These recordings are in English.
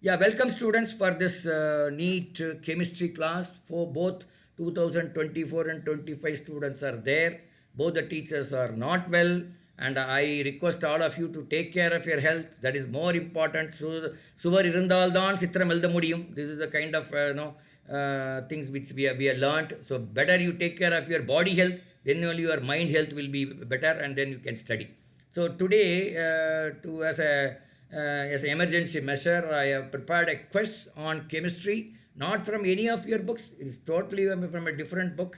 Yeah, welcome students for this Neet chemistry class. For both 2024 and 25 students are there. Both the teachers are not well, and I request all of you to take care of your health. That is more important. So, சுவர் இருந்தால்தான் சித்திரம் எழுத முடியும். This is the kind of things which we have learnt. So better you take care of your body health, then only your mind health will be better, and then you can study. So today, as an emergency measure, I have prepared a quiz on chemistry, not from any of your books. It is totally from a different book.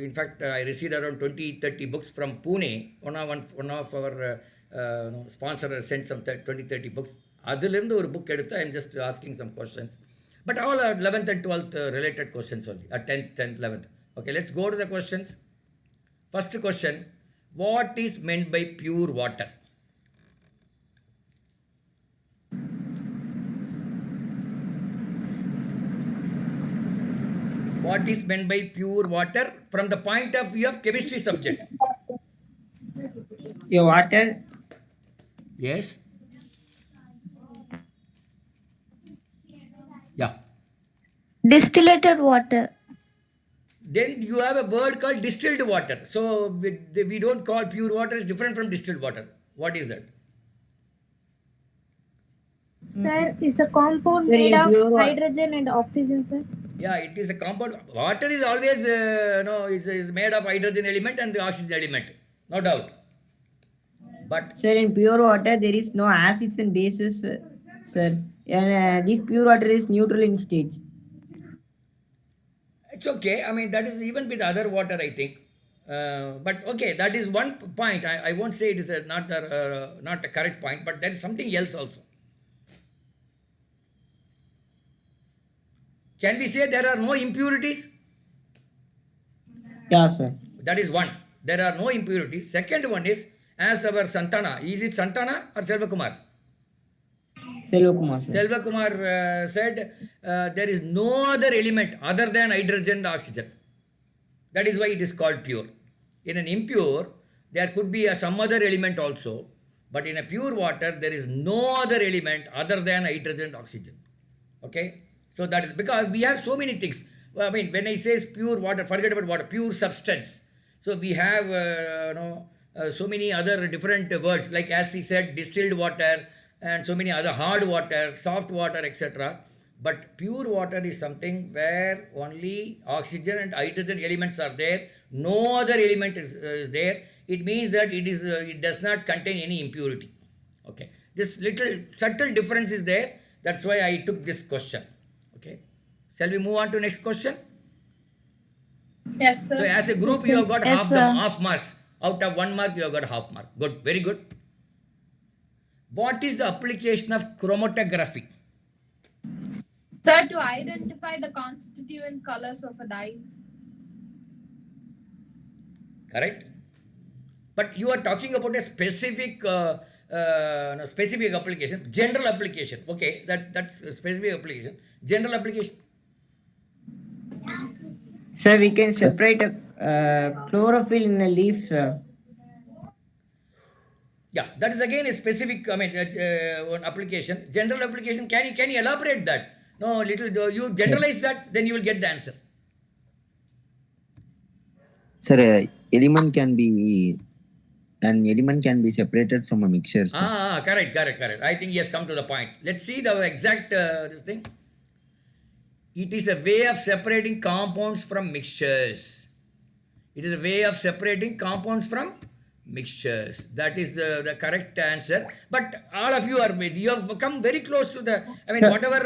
In fact, I received around 20-30 books from Pune. One of our sponsors sent some 20-30 books. அதிலிருந்து ஒரு book எடுத்து I am just asking some questions. But all are 11th and 12th related questions only, 10th, 11th. Okay, let's go to the questions. First question, what is meant by pure water? What is meant by pure water from the point of view of chemistry subject? Your water. Yes. Yeah. Distillated water. Then you have a word called distilled water. So we don't call pure water is different from distilled water. What is that? Sir, is a compound Sir, made in of pure wa- hydrogen and oxygen, sir. Yeah, it is a compound. Water is always is made of hydrogen element and the oxygen element, no doubt. But Sir, in pure water there is no acids and bases, sir. And this pure water is neutral in state. it's okay. I mean, that is even with other water, I think. But okay, that is one point. I won't say it is not a correct point, but there is something else also. Can we say there are no impurities? Yeah, sir. That is one. There are no impurities. Second one is, as our Santana, is it Santana or Selvakumar? Selvakumar, sir. Selvakumar said there is no other element other than hydrogen and oxygen. That is why it is called pure. In an impure, there could be some other element also, but in a pure water, there is no other element other than hydrogen and oxygen. Okay? So that is because we have so many things. I mean, when I say pure water, forget about water, pure substance. So we have so many other different words, like as he said, distilled water, and so many other hard water, soft water, etc. But pure water is something where only oxygen and hydrogen elements are there. No other element is there. It means that it does not contain any impurity. Okay. This little subtle difference is there. That's why I took this question. Okay. Shall we move on to next question? Yes, sir. So as a group, you have got Yes, half marks. Out of 1 mark, you have got half mark. Good. Very good. What is the application of chromatography? Sir, to identify the constituent colors of a dye. Correct? But you are talking about a specific specific application, general application. Okay, that's a specific application. General application. Sir, we can separate chlorophyll in a leaf, sir. Yeah, that is again a specific, I mean, one application. General application, can you elaborate that? No, little, you generalize that, then you will get the answer. Sir, an element can be separated from a mixture, sir. Correct. I think he has come to the point. Let's see the exact this thing. It is a way of separating compounds from mixtures. It is a way of separating compounds from mixtures. That is the correct answer. But all of you have come very close to the, I mean, whatever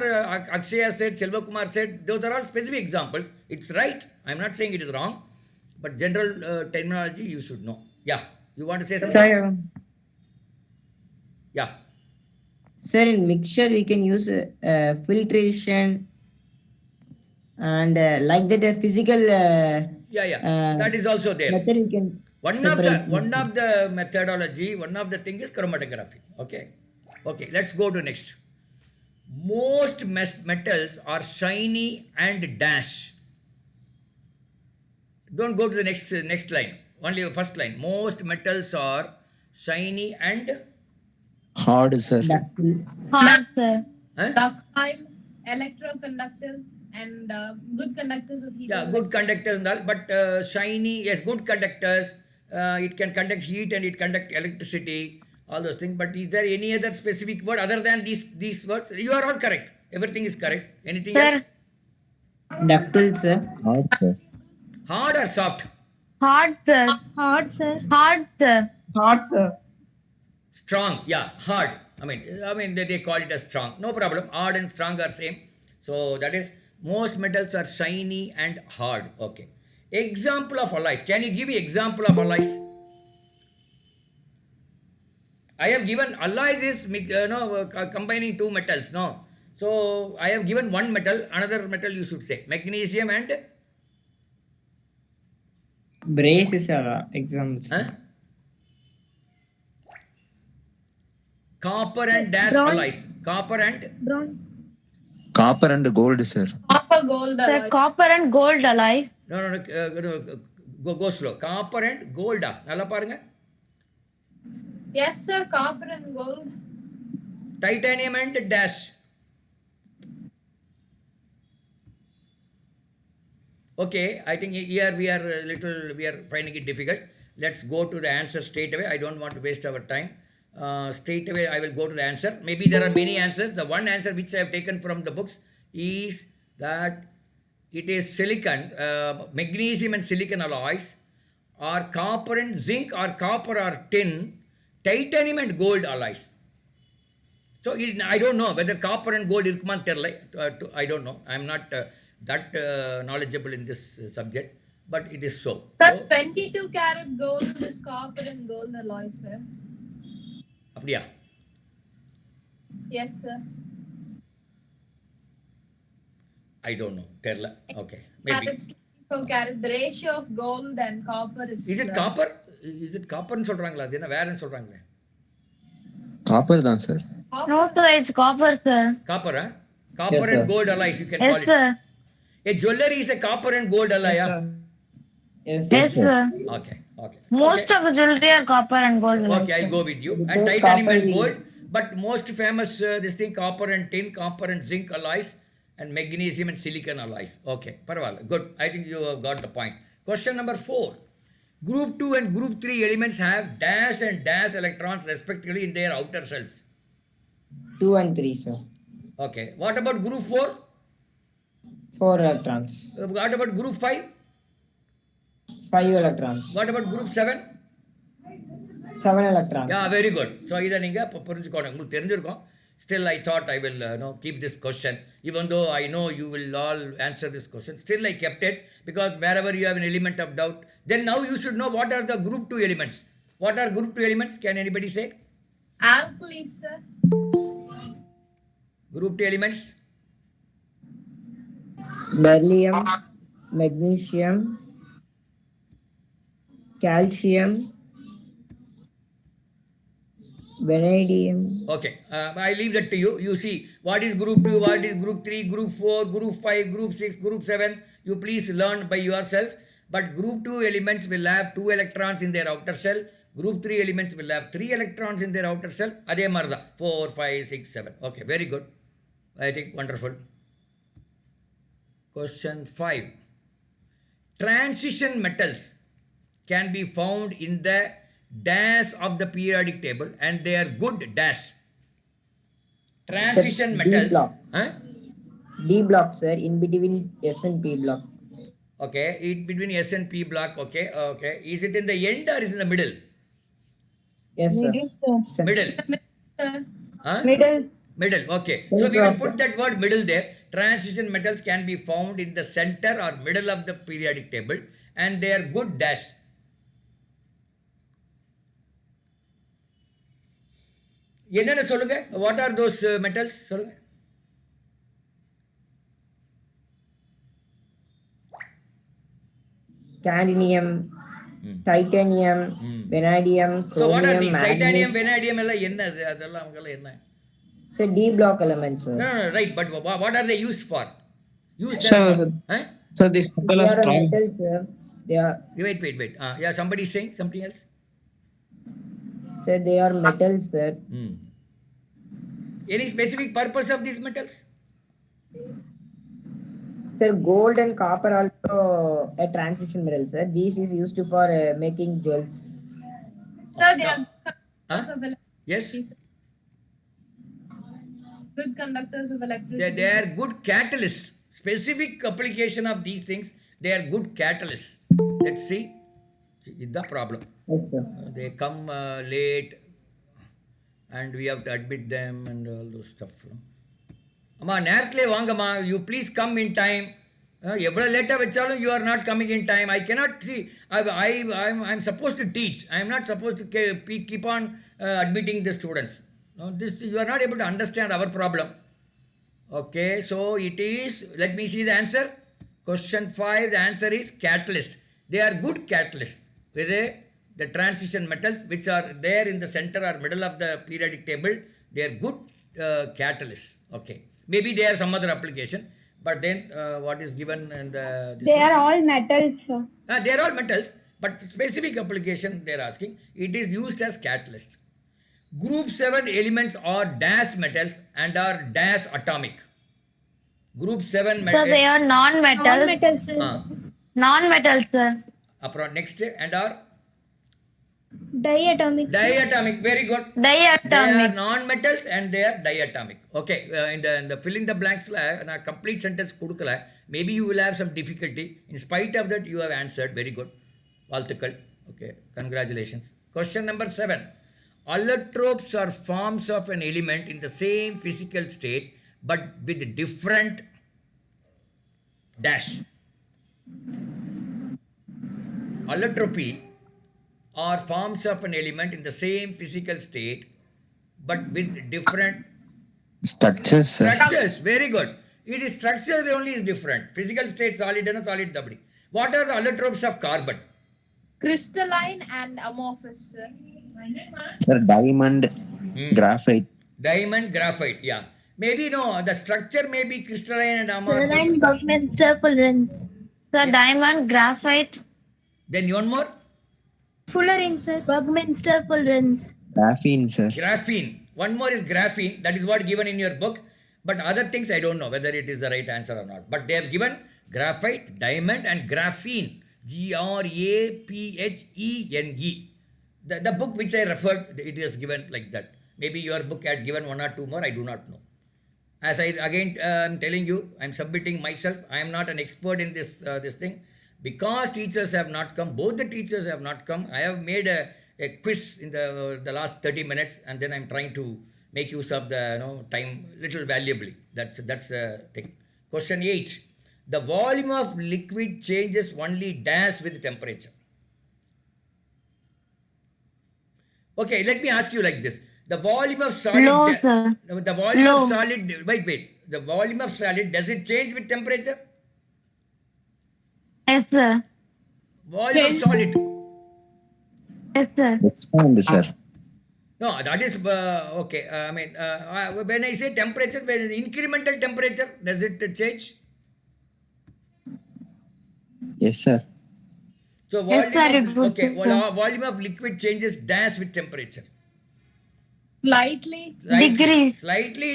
Akshaya said, Selvakumar said, those are all specific examples. It's right. I'm not saying it is wrong. But general terminology you should know. Yeah. You want to say something? Sir, Yeah. sir, in mixture we can use filtration and like that a physical That is also there. method we can One of the methodology, one of the thing is chromatography. Okay, let's go to next. Most metals are shiny and dash. Don't go to the next line. Only the first line. Most metals are shiny and Hard, sir. Hard, sir. Huh? Ductile, electroconductive, and good conductors of heat. Yeah, and good conductors and all, but shiny, yes, good conductors. It can conduct heat and it conduct electricity, all those things. But is there any other specific word other than these words? You are all correct. Everything is correct. Anything else? Sir, Ductile, sir. Hard, sir. Hard or soft? hard, sir. Hard, sir. Hard, sir. Hard, sir. Strong, yeah, hard. I mean they call it as strong. No problem. Hard and strong are same. So that is most metals are shiny and hard. Okay. Example of alloys. Can you give me example of alloys? I have given alloys is combining two metals. No. So I have given one metal, another metal you should say. Magnesium and Brace is exams. huh? Copper and dash Bronze. alloys. Copper and Bronze. Copper and gold, sir. copper, gold, Sir, alloy. copper and gold alloys. go slow. Copper and gold. நல்லா பாருங்க. Yes, sir. Copper and gold. Titanium and dash. Okay, I think here we are finding it difficult. Let's go to the answer straight away. I don't want to waste our time. Straight away I will go to the answer. Maybe there are many answers. The one answer which I have taken from the books is that it is silicon, magnesium and silicon alloys, or copper and zinc, or copper or tin, titanium and gold alloys. So I don't know whether copper and gold irkuman terla. I don't know. I am not that knowledgeable in this subject, but it is so. Sir, So 22 karat gold is copper and gold alloy, sir. அப்படியா? Yes, sir. I don't know. Terla. Okay, maybe. Carats, 24 carat. The ratio of gold and copper is. Is it copper? Is it copper ன்னு சொல்றாங்களா? அது என்ன வேறன்னு சொல்றாங்களே? Copper தான், sir. No, sir, it's copper, sir. Copper, huh? Copper Yes, and sir. gold alloys you can Yes, call it. sir. A jewelry is a copper and gold alloy. Yes, Yeah? sir. Yes, Yes, sir. sir. Okay, okay. Most Okay. of the jewelry are copper and gold alloys. Okay, I'll go with you. Because And titanium and copper is- gold, but most famous this thing copper and tin, copper and zinc alloys, and magnesium and silicon alloys. Okay, paravala. Good. I think you have got the point. Question number 4. Group 2 and group 3 elements have dash and dash electrons respectively in their outer shells. 2 and 3, sir. Okay. What about group 4? 4 electrons. What about group 5? 5 electrons. What about group 7? 7 electrons. Yeah, very good. So இதை நீங்கள் இப்போ புரிஞ்சுக்கணும். உங்களுக்கு தெரிஞ்சிருக்கும். Still, I thought I will keep this question. Even though I know you will all answer this question, still I kept it because wherever you have an element of doubt, then now you should know what are the group 2 elements. What are group 2 elements? Can anybody say? Alkali, sir. Group 2 elements? Beryllium, magnesium, calcium, vanadium. Okay, I leave that to you. You see what is group 2, what is group 3, group 4, group 5, group 6, group 7. You please learn by yourself. But group 2 elements will have 2 electrons in their outer shell. Group 3 elements will have 3 electrons in their outer shell. அதே மாதிரி தான் 4, 5, 6, 7. Okay, very good. I think wonderful. Question 5. Transition metals can be found in the dash of the periodic table and they are good dash. Transition D metals. block. Huh? D block, sir, in between S and P block. Okay, it between S and P block. Okay, okay. Is it in the end or is it in the middle? Yes, sir. Sir. Middle. Sir. Huh? Middle. Middle. Okay. Center So we will of put the- that word middle there. Transition metals can be found in the center or middle of the periodic table and they are good dash. என்னென்ன சொல்லுங்க? What are those metals? சொல்லுங்க. Cadmium, titanium, vanadium, So what are chromium, these? Titanium, manganese. vanadium எல்லாம் என்ன அது? அதெல்லாம் அவங்கெல்லாம் என்ன? Sir, D block elements, sir. No, right. But what are they used for? Used as Sir, for? Huh? Sir, this metal They is are a strong. metal, sir. They are, Wait. Yeah, somebody is saying something else? sir, they are metals, sir. Any specific purpose of these metals? Sir, gold and copper also a transition metal, sir. This is used for making jewels. Sir, they No. are conductors Huh? of Yes. electricity. Sir. Good conductors of They electricity. are good catalysts. Specific application of these things, they are good catalysts. Let's see. See, the problem. Yes, sir. They come late and we have to admit them and all those stuff. அம்மா நேரத்திலே வாங்கம்மா you please come in time எவ்வளோ லேட்டாக வச்சாலும் you are not coming in time I cannot see I am suppose to teach I am not suppose to keep on admitting the students this you are not able to understand our problem okay so it is let me see the answer question 5 the answer is catalyst they are good catalysts with the transition metals which are there in the center or middle of the periodic table they are good catalysts okay maybe they have some other application but then what is given in the They are all metals, sir. they are all metals but specific application they are asking it is used as catalyst. Group 7 elements are dash metals and are dash atomic. Group 7 So they are non-metal. Non-metal, sir. Non-metal, sir. next and are Diatomic. diatomic. Very good. They are Diatomic. non-metals and they are diatomic. Okay, in the fill in the blanks, a complete sentence kudukala. Maybe you will have some difficulty. In spite of that, you have answered. Very good. Valthukal. Okay, congratulations. Question number 7. Allotropes are forms of an element in the same physical state but with different dash. Allotropy are forms of an element in the same physical state but with different Structures, sir. structures. Very good. It is structures only is different. Physical state solid and solid dabdi. What are the allotropes of carbon? Crystalline and amorphous, sir. Sir, diamond, graphite. Diamond, graphite. Yeah. Maybe no. The structure may be crystalline and amorphous. Certain government fullerenes. So diamond, graphite. Then one more. Fullerene, sir. Buckminster fullerenes. Graphene, sir. Graphene. One more is graphene. That is what given in your book. But other things I don't know whether it is the right answer or not. But they have given graphite, diamond, and graphene. Graphene. The book which I referred, it is given like that. Maybe your book had given one or two more. I do not know. As I again am telling you, I am submitting myself. I am not an expert in this thing. Because teachers have not come, both the teachers have not come. I have made a quiz in the last 30 minutes and then I am trying to make use of the time little valuably. That's the thing. Question 8. The volume of liquid changes only dash with temperature. Okay, let me ask you like this. The volume of solid... Low, sir. The volume Low. of solid... Wait. The volume of solid, does it change with temperature? Yes, sir. Volume of Change. solid. Yes, sir. Expand, sir. No, that is... okay, when I say temperature, when incremental temperature, does it change? Yes, sir. So Yes, sir, volume it of, would okay, be, sir. volume of liquid changes dash with temperature. Slightly. Degrees. Slightly,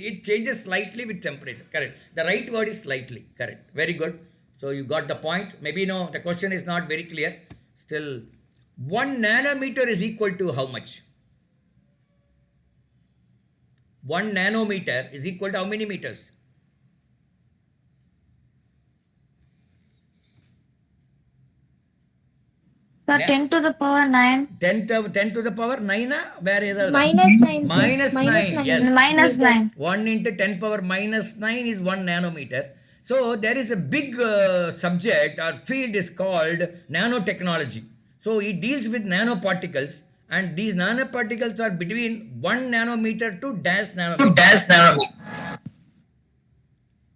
it changes slightly with temperature. Correct. The right word is slightly. Correct. Very good. So you got the point. Maybe no, the question is not very clear. Still, 1 nanometer is equal to how much? 1 nanometer is equal to how many meters? So 10 to the power 9. 10 to the power 9? Where is that? Minus 9, sir. Minus 9. Yes. Minus 9. 1 into 10 power minus 9 is 1 nanometer. So there is a big subject or field is called nanotechnology. So it deals with nanoparticles and these nanoparticles are between 1 nanometer to dash nanometer.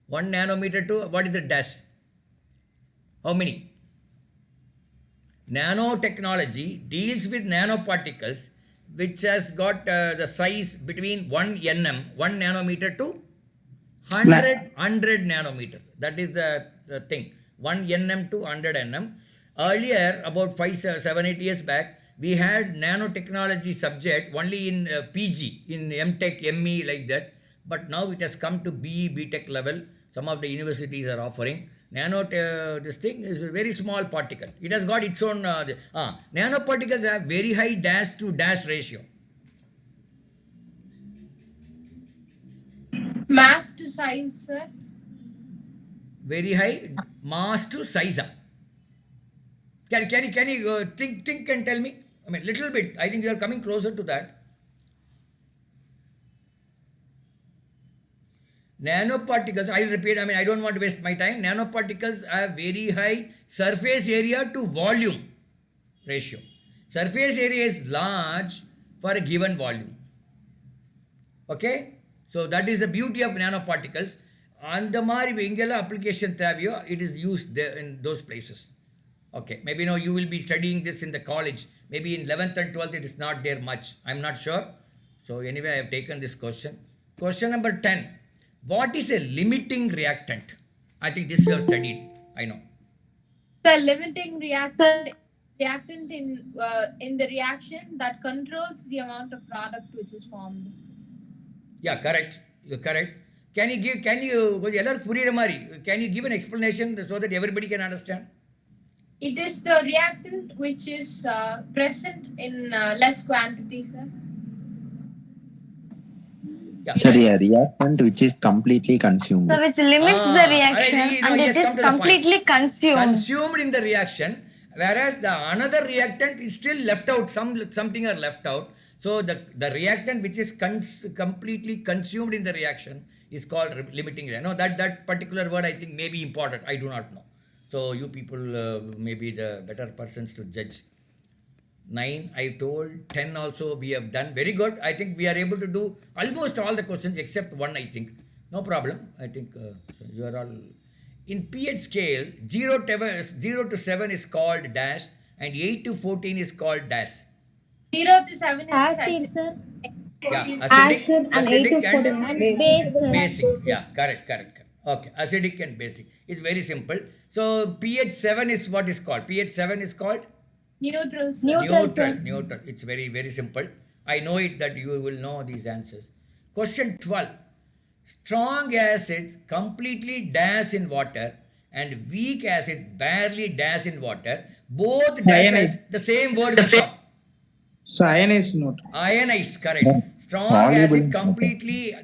1 nanometer to what is the dash? How many? Nanotechnology deals with nanoparticles which has got the size between 1 nanometer to 100 nanometer. That is the thing. 1 nm to 100 nm. Earlier, about 7, 8 years back, we had nanotechnology subject only in PG, in MTech, ME like that. But now it has come to BE, BTech level. Some of the universities are offering. This thing is a very small particle. It has got its own, nanoparticles have very high dash to dash ratio. Mass to size, sir. Very high mass to size up. Can you think and tell me? I mean, little bit. I think you are coming closer to that. Nanoparticles, I'll repeat, I mean, I don't want to waste my time. Nanoparticles have very high surface area to volume ratio. Surface area is large for a given volume. Okay? So that is the beauty of nanoparticles. அந்த மாதிரி எங்கெல்லாம் application தேவையோ it is used there in those places. Okay, maybe now you will be studying this in the college. Maybe in 11th and 12th it is not there much. I'm not sure. So anyway, I have taken this question. Question number 10. What is a limiting reactant? I think this you have studied. I know. The limiting reactant in the reaction that controls the amount of product which is formed. Yeah, correct. You're correct. Can you give an explanation so that everybody can understand? It is the reactant which is present in less quantity, sir. Yeah. Sorry, a reactant which is completely consumed. So which limits the reaction and it is completely consumed. Consumed in the reaction, whereas the another reactant is still left out. Something are left out. So the reactant which is completely consumed in the reaction is called limiting reactant. No, that particular word I think may be important. I do not know. So you people may be the better persons to judge. 9 I told, 10 also we have done. Very good. I think we are able to do almost all the questions except one, I think. No problem. I think you are all... In pH scale, 0 to 7 is called dash and 8 to 14 is called dash. 0 to 7 is Acid, sir. Yeah, acidic and Base, sir. basic. Yeah, correct. Okay, acidic and basic. It's very simple. So pH 7 is what is called? pH 7 is called? neutral, sir. Neutral. It's very, very simple. I know it that you will know these answers. Question 12. Strong acids completely dash in water and weak acids barely dash in water. Both dash has the same word. So ionize not. Ionize, correct. Strong acid completely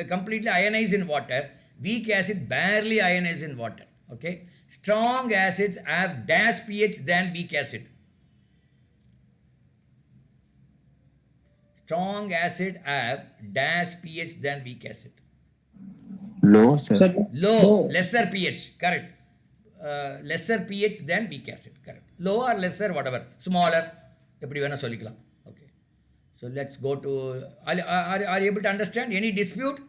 completely ionize in water. Weak acid barely ionize in water. Okay. Strong acids have dash pH than weak acid. Strong acid have dash pH than weak acid. Low, sir. Low, lesser pH, correct. Lesser pH than weak acid, correct. Low or lesser, whatever, smaller. Okay. So let's go to. Are you able to understand? Any dispute?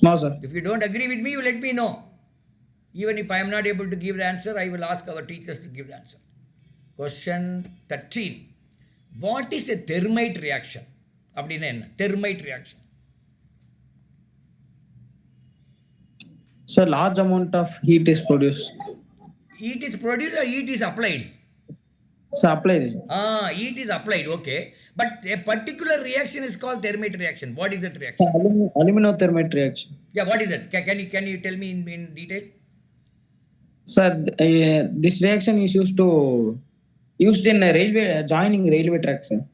No, sir. If you don't agree with me, you let me know. Even if I am not able to give the answer, I will ask our teachers to give the answer. Question 13. What is a thermite reaction? Thermite reaction. So large amount of heat is produced. Heat is produced or heat is applied? So applied. Heat is applied, okay. But a particular reaction is called thermite reaction. What is that reaction? Aluminothermite reaction. Yeah, what is that? Can you tell me in detail? So this reaction is used in a railway joining railway tracks, sir.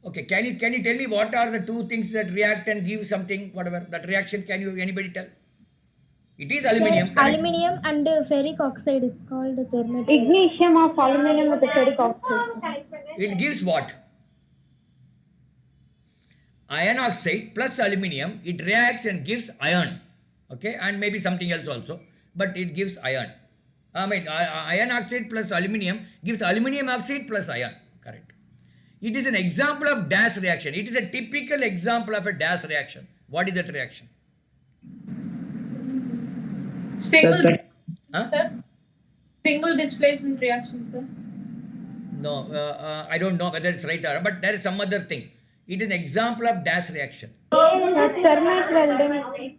Okay, can you tell me what are the two things that react and give something, whatever that reaction? Can you anybody tell? It is aluminium. Correct? Aluminium and ferric oxide is called thermite. Ignition of aluminum with the ferric oxide. It gives what? Iron oxide plus aluminium. It reacts and gives iron. Okay, and maybe something else also, but it gives iron. Iron oxide plus aluminium gives aluminium oxide plus iron. Correct. It is an example of dash reaction. It is a typical example of a dash reaction. What is that reaction? Single displacement reaction, sir. No, I don't know whether it's right or not, but there is some other thing. It is an example of dash reaction. Thermite welding.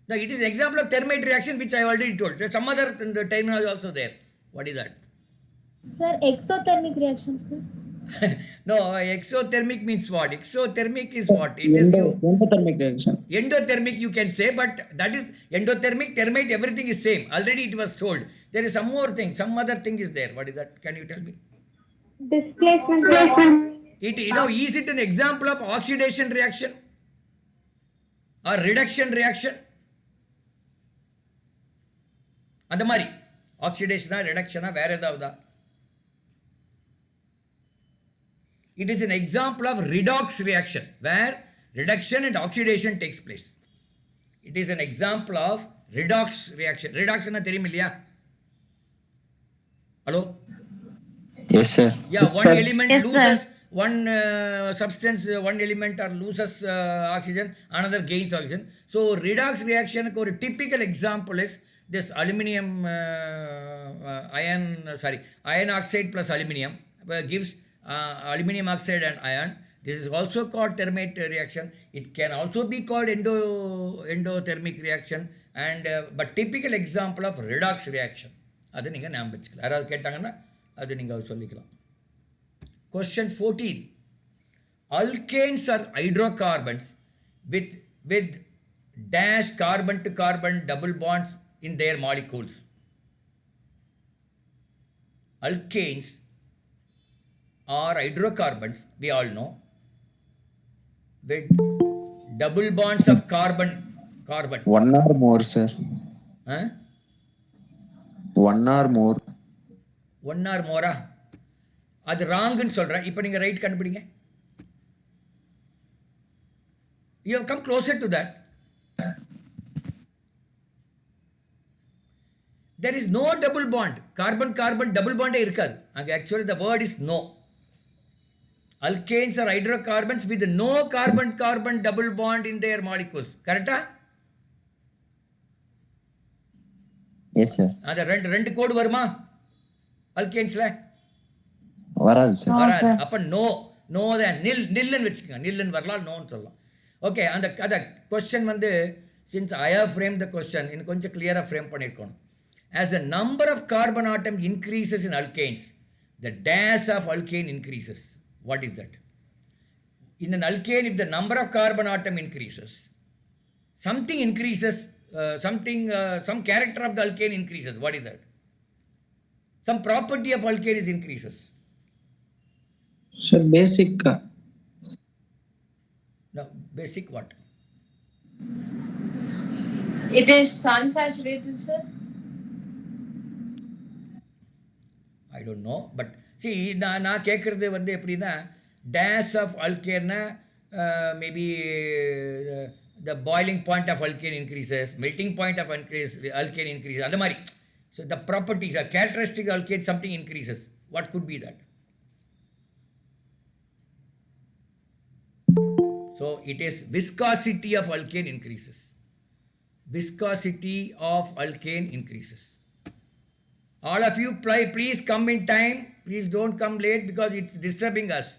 No, it is an example of thermite reaction which I already told. There is some other terminology also there. What is that? Sir, exothermic reaction, sir. No, exothermic means what? Exothermic is what? It is you. Endothermic reaction. Endothermic you can say, but that is endothermic, thermite, everything is same. Already it was told. There is some more thing, some other thing is there. What is that? Can you tell me? Displacement reaction. Is it an example of oxidation reaction or reduction reaction? அந்த மாதிரி ஆக்சிடேஷனா ரிடக்ஷனா வேற ஏதாவதா? It is an example of redox reaction where reduction and oxidation takes place. It is an example of redox reaction. Redox என்ன தெரியும் இல்லையா? Hello? Yes, sir. Yeah, one Sir. element Yes, loses one substance, one element or loses oxygen, another gains oxygen. So redox reaction க்கு ஒரு typical example is this aluminum iron oxide plus aluminum gives aluminum oxide and iron. This is also called thermate reaction. It can also be called endothermic reaction, and but typical example of redox reaction. அது நீங்கள் ஞாபகம் வச்சுக்கலாம். யாராவது கேட்டாங்கன்னா அது நீங்கள் சொல்லிக்கலாம். Question 14. Alkanes are hydrocarbons with dash carbon to carbon double bonds in their molecules. Alkanes are hydrocarbons, we all know, with double bonds of carbon. One or more, sir. Huh? One or more. One or மோரா? அது ராங்குன்னு சொல்கிறேன். இப்போ நீங்கள் right கண்டுபிடிங்க. You have come closer to that. There is no double bond. Carbon carbon double bond இருக்காது. அங்கே actually the word is no. Alkanes are hydrocarbons with no carbon carbon double bond in their molecules. கரெக்டா? Yes, sir. அந்த ரெண்டு கோடு வருமா அல்கேன்ஸ்ல? வராது sir. வராது. அப்ப no தான் நில்லுன்னு வச்சுக்கோங்க. நில்லுன்னு வரலாம், நோன்னு சொல்லலாம். ஓகே, அந்த கொஸ்டின் வந்து since I have frame the question இன்னும் கொஞ்சம் கிளியராக ஃப்ரேம் பண்ணியிருக்கணும். As the number of carbon atom increases in alkanes, the dash of alkane increases. What is that? In an alkane, if the number of carbon atom increases, something increases, some character of the alkane increases. What is that? Some property of alkane is increases. So basic. Now, basic what? It is unsaturated, sir. I don't know, but see, நான் கேட்குறது வந்து எப்படின்னா dash of alkane, maybe the boiling point of alkane increases, melting point of alkane increases, அந்த மாதிரி. So the properties or characteristic of alkane something increases. What could be that? So it is viscosity of alkane increases. Viscosity of alkane increases. All of you please come in time. Please don't come late because it's disturbing us.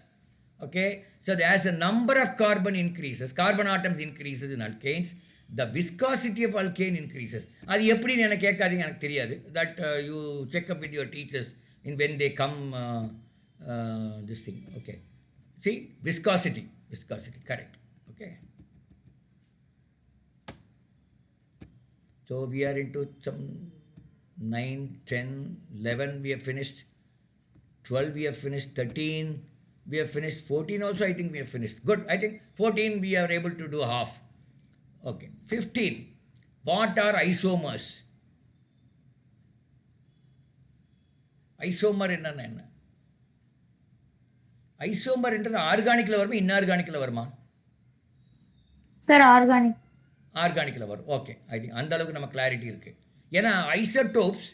Okay? So as the number of carbon increases, carbon atoms increases in alkanes, the viscosity of alkane increases. அது எப்படின்னு எனக்கு கேட்காதீங்க, எனக்கு தெரியாது. That you check up with your teachers in when they come this thing. Okay. See, viscosity, correct. Okay. So we are into some 9, 10, 11 we have finished, 12 we have finished, 13 we have finished, 14 also I think we have finished. Good, I think 14 we are able to do half. Okay, 15. What are isomers? Isomer என்ன? Isomer என்றது ஆர்கானிக்கில் வருமா இன்ஆர்கானிக்கில் வருமா? Sir organic. ஆர்கானிக்கில் வரும். Okay, I think அந்த அளவுக்கு நம்ம clarity இருக்குது. ஏன்னா ஐசோடோப்ஸ்,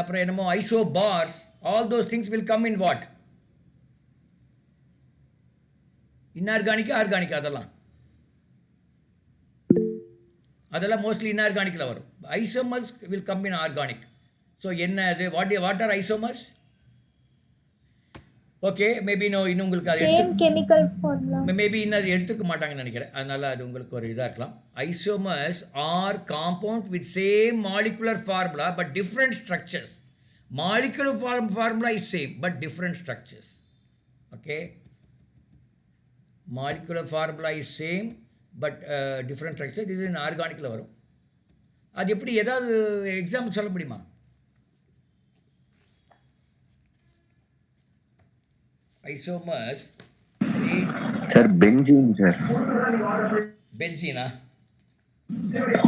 அப்புறம் என்னமோ isobars, all those things will come in what? இன்ஆர்கானிக்கா ஆர்கானிக்கா? அதெல்லாம் மோஸ்ட்லி இன்ஆர்கானிக்கில் வரும். Isomers will come in organic. So என்ன அது? What are isomers? Okay, maybe இன்னும் உங்களுக்கு அது chemical formula. மேபி இன்னும் அது எடுத்துக்க மாட்டாங்கன்னு நினைக்கிறேன். அதனால் அது உங்களுக்கு ஒரு இதாக இருக்கலாம். Isomers are compound with same molecular formula but different structures. Molecular formula is same, but different structures. Okay? Molecular formula is same, but different structure. This is in organic வரும். அது எப்படி ஏதாவது எக்ஸாம்பிள் சொல்ல முடியுமா? Isomers, say Sir, benzene, sir. benzene.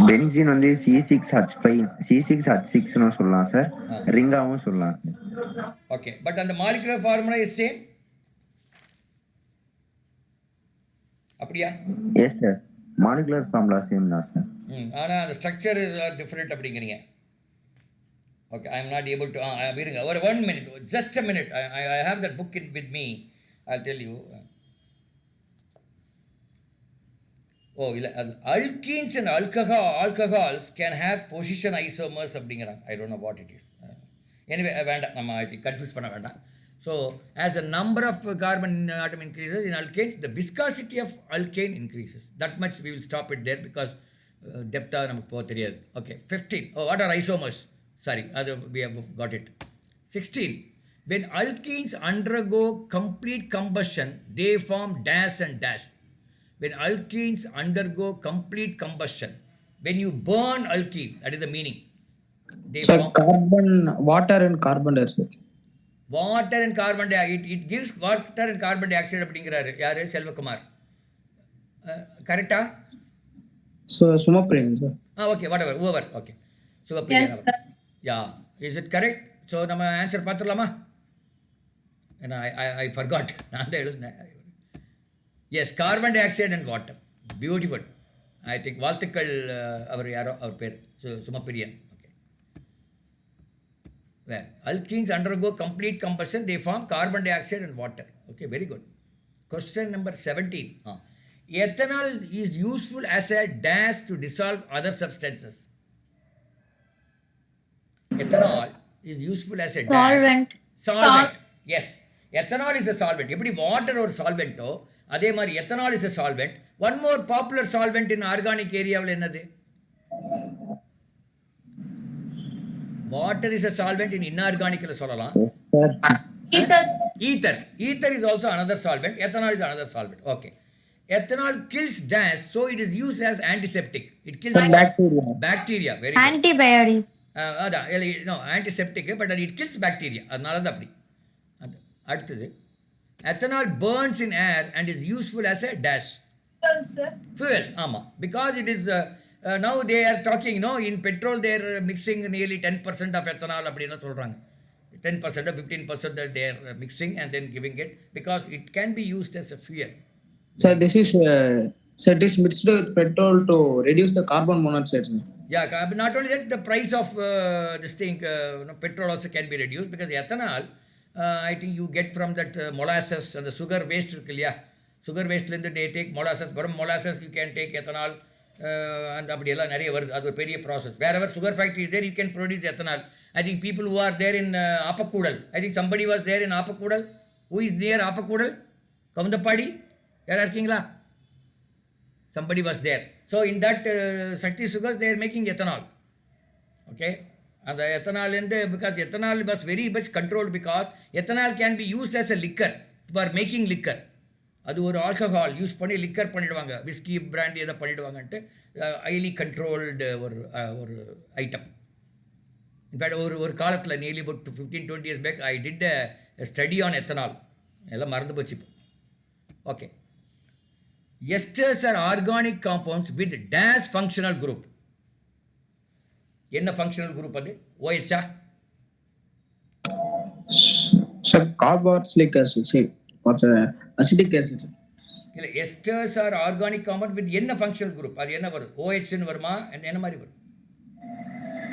Benzene வந்து C6H5 C6H6னு சொல்லலாம் sir, ரிங்காவும் சொல்லலாம் சார். ஓகே, பட் அந்த மாலிகுலர் ஃபார்முலா இஸ் சேம். அப்படியா? Yes sir, molecular formula same தான் சார். ஆனால் அந்த ஸ்ட்ரக்சர் இஸ் டிஃப்ரெண்ட் அப்படிங்கிறீங்க. Okay, I am not able to இருங்க ஒரு 1 minute, just a minute. I have that book in with me. I tell you. ஓ இல்லை, அது alkenes and alcohols can have position isomers அப்படிங்கிறாங்க. I don't know what it is. Anyway வேண்டாம், நம்ம I think confuse பண்ண வேண்டாம். So as a number of carbon atom increases in alkanes, the viscosity of alkane increases. That much we will stop it there because டெப்த்தாக நமக்கு போக தெரியாது. Okay, 15. Oh, what are isomers? Sorry, we have got it. 16. When alkenes undergo complete combustion, they form dash and dash. When alkenes undergo complete combustion, when you burn alkene, that is the meaning. They So form carbon, water and carbon dioxide. water and carbon dioxide. It gives water and carbon dioxide அப்படிங்கிறாரு யாரு? செல்வகுமார். கரெக்டா? So Sumapriyan, sir. Okay, whatever, whoever. Okay. Sugapriya. Yes, sir. Yeah. Is it correct? So நம்ம answer பார்த்துடலாமா? ஏன்னா I forgot. நான் தான் எழுதினேன். Yes, carbon dioxide and water. Beautiful. I think வாழ்த்துக்கள். அவர் யாரோ, அவர் பேர் Sumappiriyan. Okay. Where alkenes undergo complete combustion, they form carbon dioxide and water. Okay, very good. Question number 17. Ethanol is useful as a dash to dissolve other substances. Ethanol is useful as a dash. Solvent. Yes. Ethanol is a solvent. எப்படி water ஒரு சால்வெண்ட்டோ அதே மாதிரி ethanol is a solvent. One more popular solvent in organic ஏரியாவில் என்னது? Water is a solvent in inorganic சொல்லலாம். Ether is also another solvent. Ethanol is another solvent. Okay. Ethanol kills dash, so it is used as antiseptic. It kills bacteria. Very good. Antibiotics. No, antiseptic, but it kills bacteria. அதனால தான் அப்படி. அடுத்தது, ethanol burns in air and is useful as a dash. Fuel, ஆமா. Because it is now they are talking, in petrol they are mixing nearly 10% of ethanol அப்படினு சொல்றாங்க. 10% or 15% that they are mixing and then giving it because it can be used as a fuel. So this is mixed with petrol to reduce the carbon monoxide. Yeah, not only that, the price of this thing, petrol also can be reduced because ethanol, I think you get from that molasses and the sugar waste. Sugar waste, they take molasses. From molasses, you can take ethanol and அப்படியெல்லாம் நிறைய வருது. அது ஒரு பெரிய process. Wherever sugar factory is there, you can produce ethanol. I think people who are there in Appakudal, I think somebody was there in Appakudal. Who is near Appakudal? Kaundapadi? யாரா இருக்கீங்களா? Somebody was there. So in that Shakti Sugars, they are making ethanol. Okay? And the ethanol, because ethanol was very much controlled because ethanol can be used as a liquor for making liquor. அது ஒரு alcohol use பண்ணி liquor பண்ணிடுவாங்க. Whisky brandy எதை பண்ணிடுவாங்கன்ட்டு highly controlled ஒரு item. In fact ஒரு காலத்தில் nearly about 15-20 years back I did a study on ethanol. எல்லாம் மறந்து போச்சு இப்போ. Okay. Esters are organic compounds with dash functional group. என்ன functional group அது? OH ஆ? So carboxylic acid. See, what's acidic acid? இல்லை, esters are organic compound with என்ன functional group? அது என்ன வரும்? OH ன்னு வருமா? என்ன மாதிரி வரும்?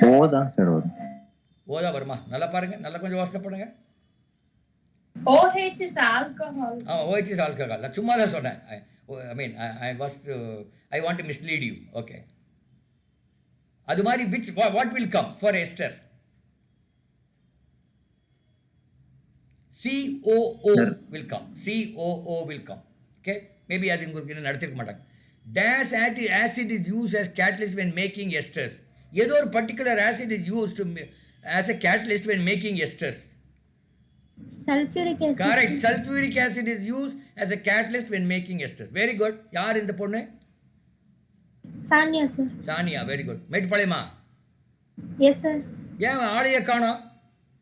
O தான் சார் வரும். O தான் வருமா? நல்லா பாருங்க, நல்லா கொஞ்சம் யோசனை பண்ணுங்க. OH is alcohol. OH is alcohol. நான் சும்மா தான் சொன்னேன். I want to mislead you. Okay. அது மாதிரி what will come for ester? COO will come. COO will come. Okay. Maybe அது உங்களுக்கு இன்னும் நடத்திருக்க மாட்டாங்க. Dash acid is used as catalyst when making esters. ஏதோ ஒரு particular acid is used to as a catalyst when making esters. Sulfuric acid. Correct. Sulfuric acid is used as a catalyst when making esters. Very good. யார் இந்த பொண்ணு? Sanya, sir. Sania. Very good. மேட்டுப்பாளையமா? Yes, sir. ஏன் ஆளைய காணோம்?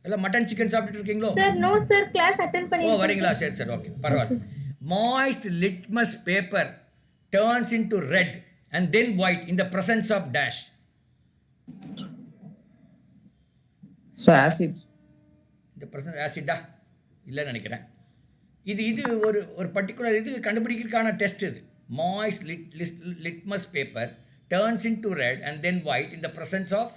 எல்லாம் mutton chicken சாப்பிட்டுட்டு இருக்கீங்களோ? Sir, no, sir. Class attend ஓ பண்ணிருக்கேன். வரீங்களா? சரி சரி ஓகே பரவாயில்ல. Moist litmus paper turns into red and then white in the presence of dash. So acid. இந்த பிரசன்ட் ஆசிட்டா இல்லைன்னு நினைக்கிறேன். இது இது ஒரு ஒரு பர்டிகுலர் இது கண்டுபிடிக்கிறதுக்கான டெஸ்ட் இது. Moist litmus paper turns into red and then white in the presence of.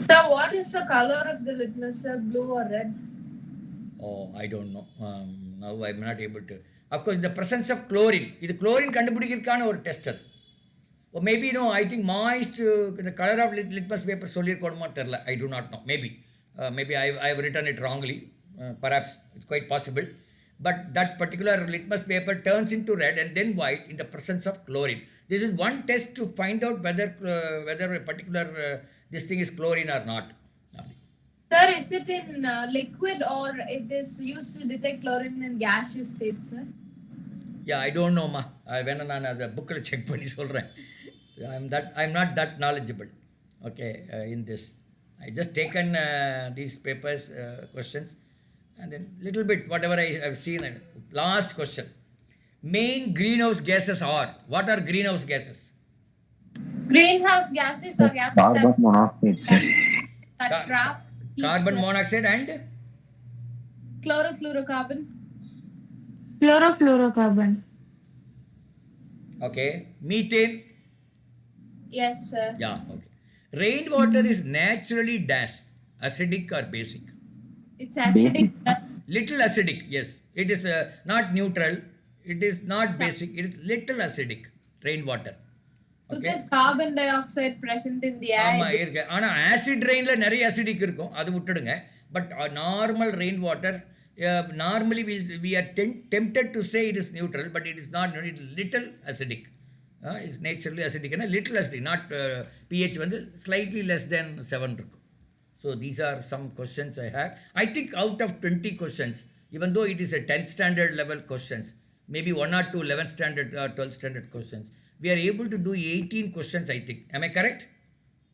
So what is the color of the litmus, sir? Blue or red? Oh, I don't know. Now I'm not able to. Of course, in the presence of chlorine. இது chlorine கண்டுபிடிக்கிறதுக்கான ஒரு test அது. Or maybe no, I think moist, the color of litmus paper சொல்லியிருக்கணுமோ தெரியல. I do not know. Maybe I've written it wrongly. Perhaps it's quite possible. But that particular litmus paper turns into red and then white in the presence of chlorine. This is one test to find out whether a particular this thing is chlorine or not. Sir, is it in liquid or it is used to detect chlorine in gaseous state, sir? Yeah, I don't know, ma. வேணா நான் அதை புக்கில் check பண்ணி சொல்கிறேன். I'm not that knowledgeable, okay, in this. I just taken these papers, questions, and then little bit whatever I have seen. Last question. Main greenhouse gases are. What are greenhouse gases? Greenhouse gases are gases Carbon monoxide, sir. that trap heat, Carbon sir. monoxide and Chlorofluorocarbon. Chlorofluorocarbon. okay, methane. Yes, sir. Yeah, okay. Rainwater is naturally dash, acidic or basic. It's acidic. Little acidic, yes. It is not neutral. It is not basic. It is little acidic. Rainwater. Okay. Because carbon dioxide present in the ஆமா air. இருக்கு. ஆனா acid ரெயின்ல நிறைய acidic இருக்கும். அது விட்டுடுங்க. But normal rain water normally we are tempted to say it is neutral, but it is not. It is little acidic. It's naturally acidic and a little acidic. Not pH வந்து slightly less than 7 இருக்கும். So these are some questions I have. I think out of 20 questions, even though it is a 10th standard level questions, maybe 1 or 2 11th standard or 12th standard questions, we are able to do 18 questions, I think. Am I correct?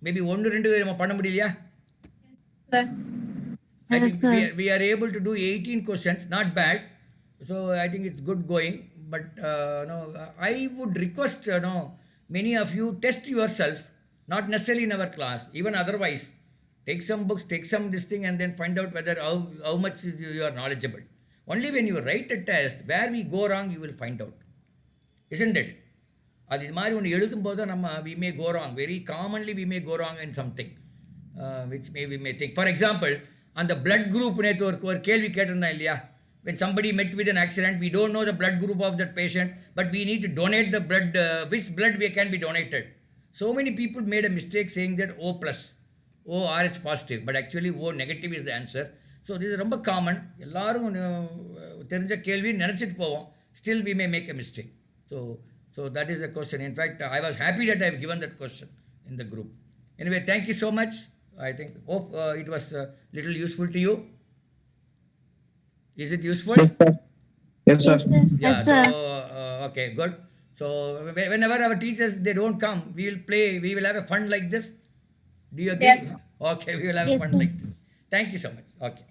Maybe 1-2 நம்ம பண்ண முடியலையா? Sir. I think we are able to do 18 questions, not bad. So I think it's good going. But no, I would request many of you test yourself, not necessarily in our class, even otherwise. Take some books, take some this thing, and then find out whether how much you are knowledgeable. Only when you write a test, where we go wrong, you will find out. Isn't it? அது இது மாதிரி ஒன்று எழுதும்போது நம்ம we may go wrong. Very commonly we may go wrong in something, which we may think. For example, அந்த blood group நேற்று ஒரு கேள்வி கேட்டிருந்தேன் இல்லையா? When somebody met with an accident, we don't know the blood group of that patient, but we need to donate the blood. Which blood can be donated? So many people made a mistake saying that O plus, O RH positive, but actually O negative is the answer. So this is ரொம்ப common. எல்லாரும் தெரிஞ்ச கேள்வி நினச்சிட்டு போவோம். Still we may make a mistake. So that is the question. In fact, I was happy that I have given that question in the group. Anyway, thank you so much. I think hope it was little useful to you. Is it useful? Yes, sir. Yeah. Yes, sir. So okay, good. So whenever our teachers they don't come, we will play. We will have a fun like this. Do you agree? Yes. Okay, we will have a Yes, fun sir. like this. Thank you so much. Okay.